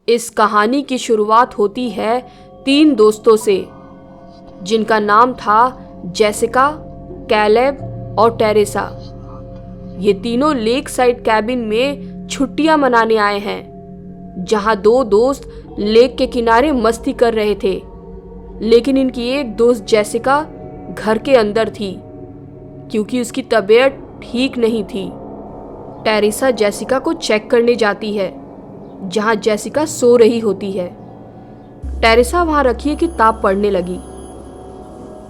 इस कहानी की शुरुआत होती है 3 दोस्तों से, जिनका नाम था जेसिका, कैलेब और टेरेसा। ये तीनों लेक साइड कैबिन में छुट्टियां मनाने आए हैं, जहां 2 दोस्त लेक के किनारे मस्ती कर रहे थे। लेकिन इनकी एक दोस्त जेसिका घर के अंदर थी, क्योंकि उसकी तबीयत ठीक नहीं थी। टेरेसा जेसिका को चेक करने जाती है, जहां जेसिका सो रही होती है। टेरेसा वहां रखी किताब पढ़ने लगी।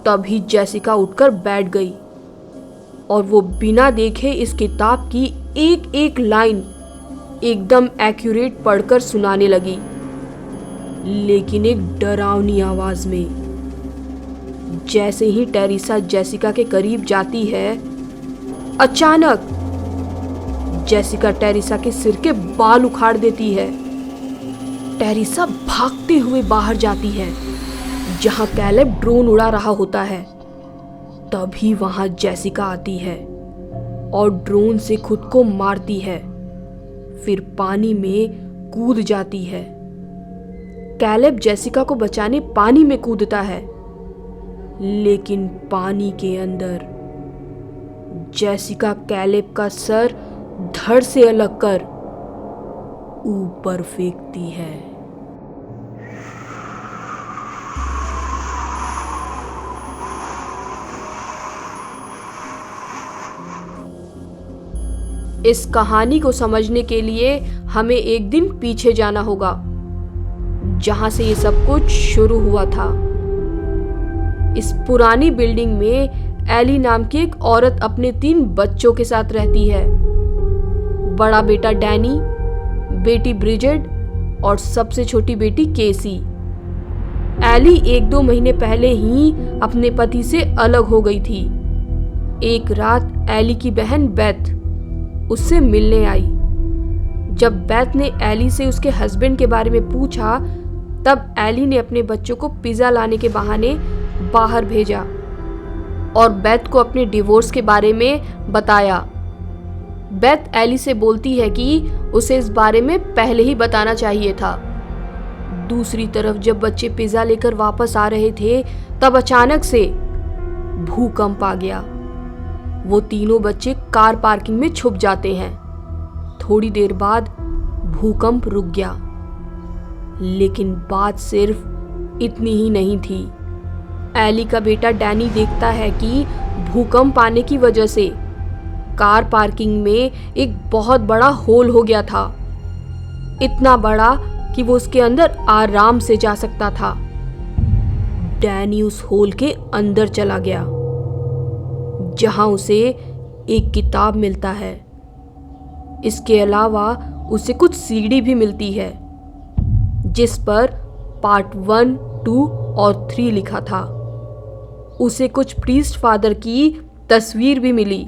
तभी जेसिका उठकर बैठ गई और वो बिना देखे इस किताब की एक एक लाइन एकदम एक्यूरेट पढ़कर सुनाने लगी, लेकिन एक डरावनी आवाज में। जैसे ही टेरेसा जेसिका के करीब जाती है, अचानक जेसिका टेरेसा के सिर के बाल उखाड़ देती है। टेरेसा भागते हुए बाहर जाती है, जहां कैलेब ड्रोन उड़ा रहा होता है। तभी वहां जेसिका आती है और ड्रोन से खुद को मारती है, फिर पानी में कूद जाती है। कैलेब जेसिका को बचाने पानी में कूदता है, लेकिन पानी के अंदर जेसिका कैलेब का सर धड़ से अलग कर ऊपर फेंकती है। इस कहानी को समझने के लिए हमें एक दिन पीछे जाना होगा, जहां से ये सब कुछ शुरू हुआ था। इस पुरानी बिल्डिंग में एली नाम की एक औरत अपने 3 बच्चों के साथ रहती है। बड़ा बेटा डैनी, बेटी ब्रिजेट और सबसे छोटी बेटी केसी। एली 1-2 महीने पहले ही अपने पति से अलग हो गई थी। एक रात एली की बहन बेथ उससे मिलने आई। जब बेथ ने एली से उसके हस्बैंड के बारे में पूछा, तब एली ने अपने बच्चों को पिज्जा लाने के बहाने बाहर भेजा और बेथ को अपने डिवोर्स के बारे में बताया। बेथ एली से बोलती है कि उसे इस बारे में पहले ही बताना चाहिए था। दूसरी तरफ जब बच्चे पिज्जा लेकर वापस आ रहे थे, तब अचानक से भूकंप आ गया। वो तीनों बच्चे कार पार्किंग में छुप जाते हैं। थोड़ी देर बाद भूकंप रुक गया, लेकिन बात सिर्फ इतनी ही नहीं थी। एली का बेटा डैनी देखता है कि भूकंप आने की वजह से कार पार्किंग में एक बहुत बड़ा होल हो गया था, इतना बड़ा कि वो उसके अंदर आराम से जा सकता था। डैनी उस होल के अंदर चला गया, जहां उसे एक किताब मिलता है। इसके अलावा उसे कुछ सीडी भी मिलती है, जिस पर पार्ट 1, 2 और 3 लिखा था। उसे कुछ प्रीस्ट फादर की तस्वीर भी मिली।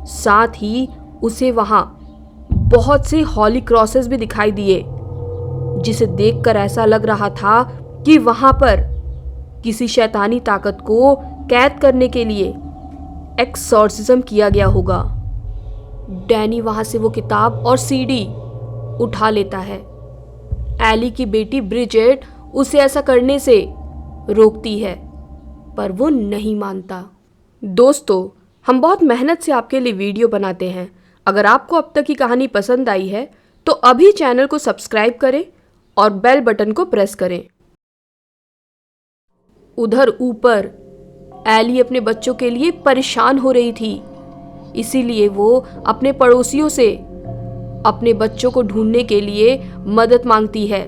साथ ही उसे वहां बहुत से हॉली क्रॉसेस भी दिखाई दिए, जिसे देखकर ऐसा लग रहा था कि वहां पर किसी शैतानी ताकत को कैद करने के लिए एक्सॉर्सिज्म किया गया होगा। डैनी वहां से वो किताब और सीडी उठा लेता है। एली की बेटी ब्रिजेट उसे ऐसा करने से रोकती है, पर वो नहीं मानता। दोस्तों, हम बहुत मेहनत से आपके लिए वीडियो बनाते हैं। अगर आपको अब तक की कहानी पसंद आई है तो अभी चैनल को सब्सक्राइब करें और बेल बटन को प्रेस करें। उधर ऊपर एली अपने बच्चों के लिए परेशान हो रही थी, इसीलिए वो अपने पड़ोसियों से अपने बच्चों को ढूंढने के लिए मदद मांगती है।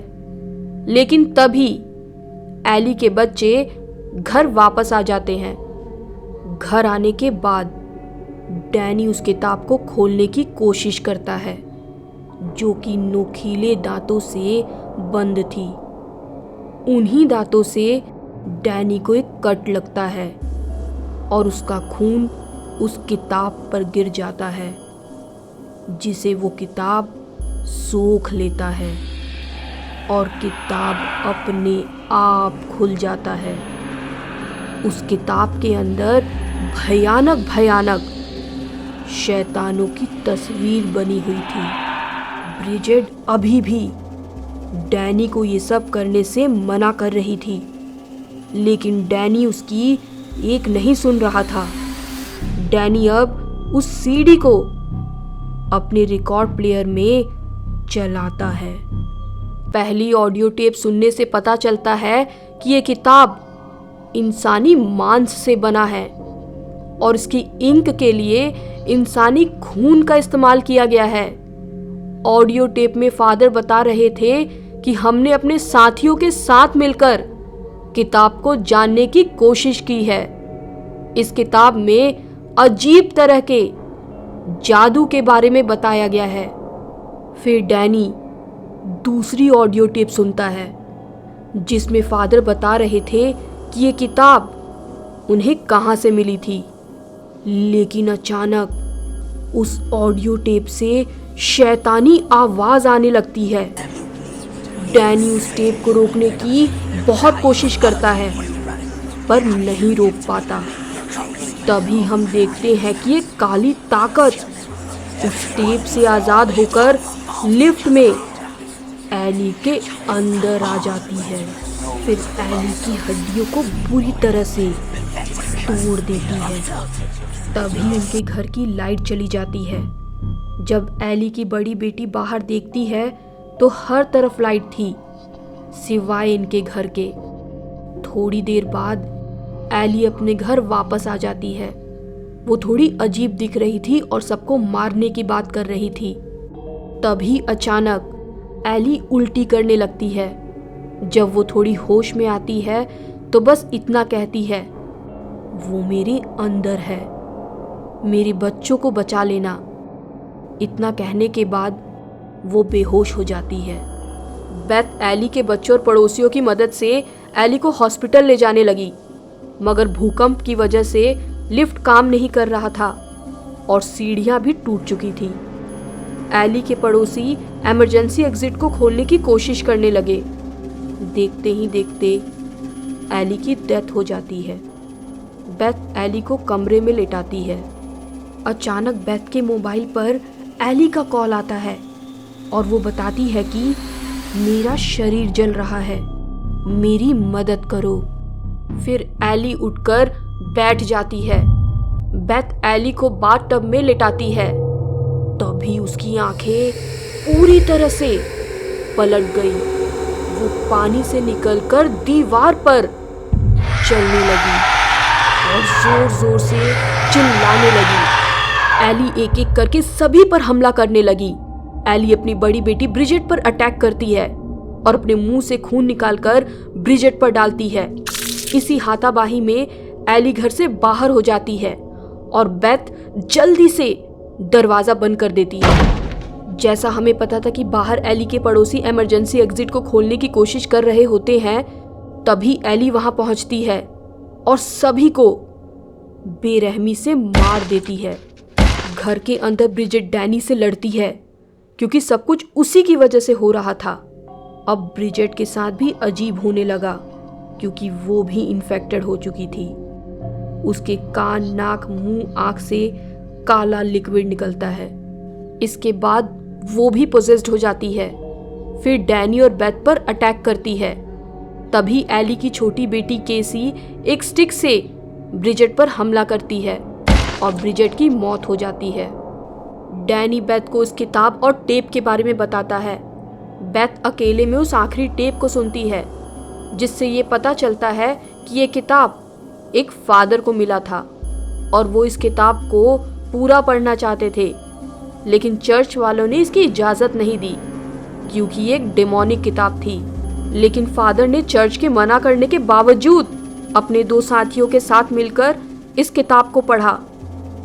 लेकिन तभी एली के बच्चे घर वापस आ जाते हैं। घर आने के बाद डैनी उस किताब को खोलने की कोशिश करता है, जो कि नोकीले दांतों से बंद थी। उन्हीं दांतों से डैनी को एक कट लगता है और उसका खून उस किताब पर गिर जाता है, जिसे वो किताब सोख लेता है और किताब अपने आप खुल जाता है। उस किताब के अंदर भयानक भयानक शैतानों की तस्वीर बनी हुई थी। ब्रिजेट अभी भी डैनी को ये सब करने से मना कर रही थी, लेकिन डैनी उसकी एक नहीं सुन रहा था। डैनी अब उस सीडी को अपने रिकॉर्ड प्लेयर में चलाता है। पहली ऑडियो टेप सुनने से पता चलता है कि ये किताब इंसानी मांस से बना है और इसकी इंक के लिए इंसानी खून का इस्तेमाल किया गया है। ऑडियो टेप में फादर बता रहे थे कि हमने अपने साथियों के साथ मिलकर किताब को जानने की कोशिश की है। इस किताब में अजीब तरह के जादू के बारे में बताया गया है। फिर डैनी दूसरी ऑडियो टेप सुनता है जिसमें फादर बता रहे थे कि ये किताब उन्हें कहाँ से मिली थी, लेकिन अचानक उस ऑडियो टेप से शैतानी आवाज आने लगती है। डैनी उस टेप को रोकने की बहुत कोशिश करता है पर नहीं रोक पाता। तभी हम देखते हैं कि एक काली ताकत उस टेप से आजाद होकर लिफ्ट में एली के अंदर आ जाती है। फिर एली की हड्डियों को बुरी तरह से तोड़ देती है। तभी उनके घर की लाइट चली जाती है। जब एली की बड़ी बेटी बाहर देखती है तो हर तरफ लाइट थी सिवाय इनके घर के। थोड़ी देर बाद एली अपने घर वापस आ जाती है। वो थोड़ी अजीब दिख रही थी और सबको मारने की बात कर रही थी। तभी अचानक एली उल्टी करने लगती है। जब वो थोड़ी होश में आती है तो बस इतना कहती है, वो मेरे अंदर है, मेरे बच्चों को बचा लेना। इतना कहने के बाद वो बेहोश हो जाती है। बेथ एली के बच्चों और पड़ोसियों की मदद से एली को हॉस्पिटल ले जाने लगी, मगर भूकंप की वजह से लिफ्ट काम नहीं कर रहा था और सीढ़ियां भी टूट चुकी थी। एली के पड़ोसी इमरजेंसी एग्जिट को खोलने की कोशिश करने लगे। देखते ही देखते एली की डेथ हो जाती है। बेथ एली को कमरे में लेटाती है। अचानक बेथ के मोबाइल पर एली का कॉल आता है और वो बताती है कि मेरा शरीर जल रहा है, मेरी मदद करो। फिर एली उठकर बैठ जाती है। बेथ एली को बाथटब में लेटाती है। तभी उसकी आंखें पूरी तरह से पलट गई। वो पानी से निकलकर दीवार पर चलने लगी और जोर जोर से चिल्लाने लगी। एली एक एक करके सभी पर हमला करने लगी। एली अपनी बड़ी बेटी ब्रिजेट पर अटैक करती है और अपने मुंह से खून निकालकर ब्रिजेट पर डालती है। इसी हाथापाई में एली घर से बाहर हो जाती है और बेथ जल्दी से दरवाजा बंद कर देती है। जैसा हमें पता था कि बाहर एली के पड़ोसी इमरजेंसी एग्जिट को खोलने की कोशिश कर रहे होते हैं, तभी एली वहां पहुंचती है और सभी को बेरहमी से मार देती है। घर के अंदर ब्रिजेट डैनी से लड़ती है क्योंकि सब कुछ उसी की वजह से हो रहा था। अब ब्रिजेट के साथ भी अजीब होने लगा क्योंकि वो भी इन्फेक्टेड हो चुकी थी। उसके कान, नाक, मुंह, आंख से काला लिक्विड निकलता है। इसके बाद वो भी पोजेस्ड हो जाती है। फिर डैनी और बेथ पर अटैक करती है। तभी एली की छोटी बेटी केसी एक स्टिक से ब्रिजेट पर हमला करती है और ब्रिजेट की मौत हो जाती है। डैनी बेथ को उस किताब और टेप के बारे में बताता है। बेथ अकेले में उस आखिरी टेप को सुनती है जिससे ये पता चलता है कि ये किताब एक फादर को मिला था और वो इस किताब को पूरा पढ़ना चाहते थे, लेकिन चर्च वालों ने इसकी इजाज़त नहीं दी क्योंकि ये एक डेमोनिक किताब थी। लेकिन फादर ने चर्च के मना करने के बावजूद अपने दो साथियों के साथ मिलकर इस किताब को पढ़ा,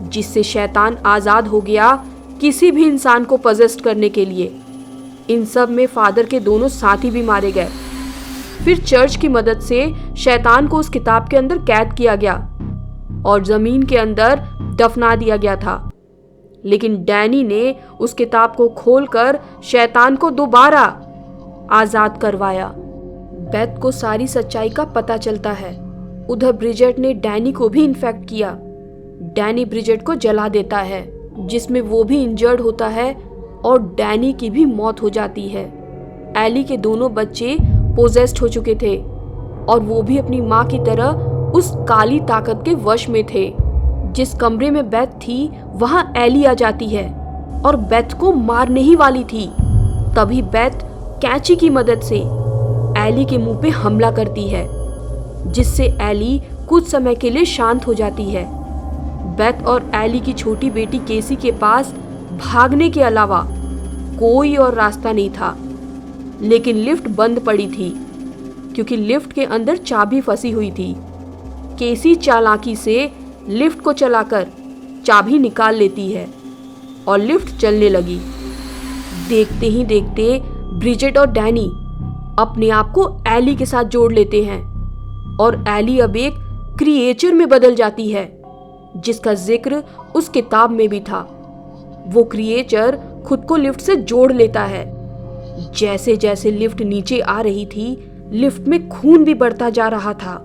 जिससे शैतान आज़ाद हो गया किसी भी इंसान को पजेस्ट करने के लिए। इन सब में फादर के दोनों साथी भी मारे गए। फिर चर्च की मदद से शैतान को उस किताब के अंदर कैद किया गया और ज़मीन के अंदर दफना दिया गया था। लेकिन डैनी ने उस किताब को खोलकर शैतान को दोबारा आज़ाद करवाया। बेथ को सारी सच्चाई का पता चलता है उधर ब्रिजेट ने डैनी को भी इन्फेक्ट किया। डैनी ब्रिजेट को जला देता है, जिसमें वो भी इंजर्ड होता है और डैनी की भी मौत हो जाती है। एली के दोनों बच्चे पोजेस्ड हो चुके थे और वो भी अपनी माँ की तरह उस काली ताकत के वश में थे। जिस कमरे में बेथ थी वहां एली आ जाती है और बेथ को मारने ही वाली थी। तभी बेथ कैंची की मदद से एली के मुंह पे हमला करती है, जिससे एली कुछ समय के लिए शांत हो जाती है। बेथ और एली की छोटी बेटी केसी के पास भागने के अलावा कोई और रास्ता नहीं था, लेकिन लिफ्ट बंद पड़ी थी क्योंकि लिफ्ट के अंदर चाबी फंसी हुई थी। केसी चालाकी से लिफ्ट को चलाकर चाबी निकाल लेती है और लिफ्ट चलने लगी। देखते ही देखते ब्रिजेट और डैनी अपने आप को एली के साथ जोड़ लेते हैं और एली अब एक क्रिएचर में बदल जाती है, जिसका जिक्र उस किताब में भी था। वो क्रिएचर खुद को लिफ्ट से जोड़ लेता है। जैसे जैसे लिफ्ट नीचे आ रही थी, लिफ्ट में खून भी बढ़ता जा रहा था।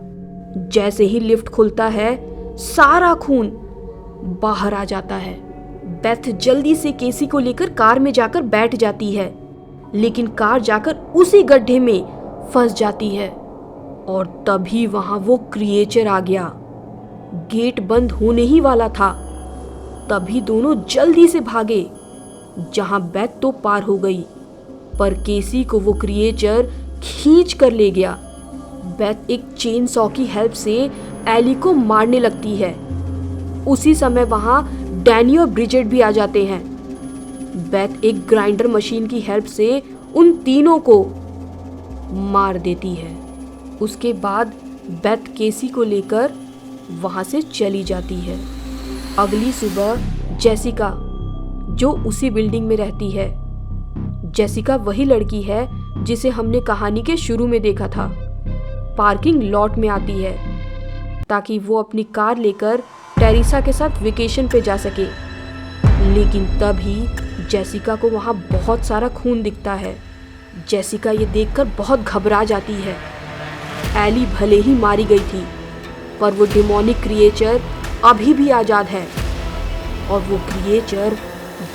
जैसे ही लिफ्ट खुलता है, सारा खून बाहर आ जाता है। बेथ जल्दी से केसी को लेकर कार में जाकर बैठ जाती है, लेकिन कार जाकर उसी गड्ढे में फंस जाती है और तभी वहां वो क्रिएचर आ गया। गेट बंद होने ही वाला था, तभी दोनों जल्दी से भागे। जहां बेथ तो पार हो गई, पर केसी को वो क्रिएचर खींच कर ले गया। बेथ एक चेन सॉ की हेल्प से एली को मारने लगती है। उसी समय वहां डैनी और ब्रिजेट भी आ जाते हैं। बेथ एक ग्राइंडर मशीन की हेल्प से उन तीनों को मार देती है। उसके बाद बेथ केसी को लेकर वहां से चली जाती है। अगली सुबह जेसिका, जो उसी बिल्डिंग में रहती है, जेसिका वही लड़की है जिसे हमने कहानी के शुरू में देखा था, पार्किंग लॉट में आती है ताकि वो अपनी कार लेकर टेरिसा के साथ वेकेशन पे जा सके। लेकिन तभी जेसिका को वहाँ बहुत सारा खून दिखता है। जेसिका ये देखकर बहुत घबरा जाती है। एली भले ही मारी गई थी, पर वो डिमोनिक क्रिएचर अभी भी आज़ाद है और वो क्रिएचर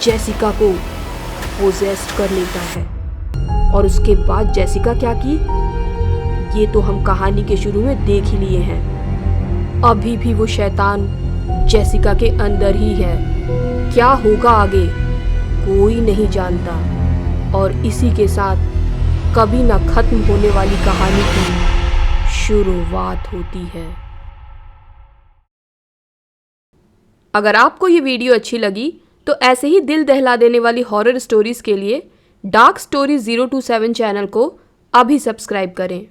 जेसिका को पोजेस्ट कर लेता है। और उसके बाद जेसिका क्या की, ये तो हम कहानी के शुरू में देख ही लिए हैं। अभी भी वो शैतान जेसिका के अंदर ही है। क्या होगा आगे कोई नहीं जानता। और इसी के साथ कभी ना खत्म होने वाली कहानी की शुरुआत होती है। अगर आपको ये वीडियो अच्छी लगी तो ऐसे ही दिल दहला देने वाली हॉरर स्टोरीज के लिए डार्क स्टोरीज 027 चैनल को अभी सब्सक्राइब करें।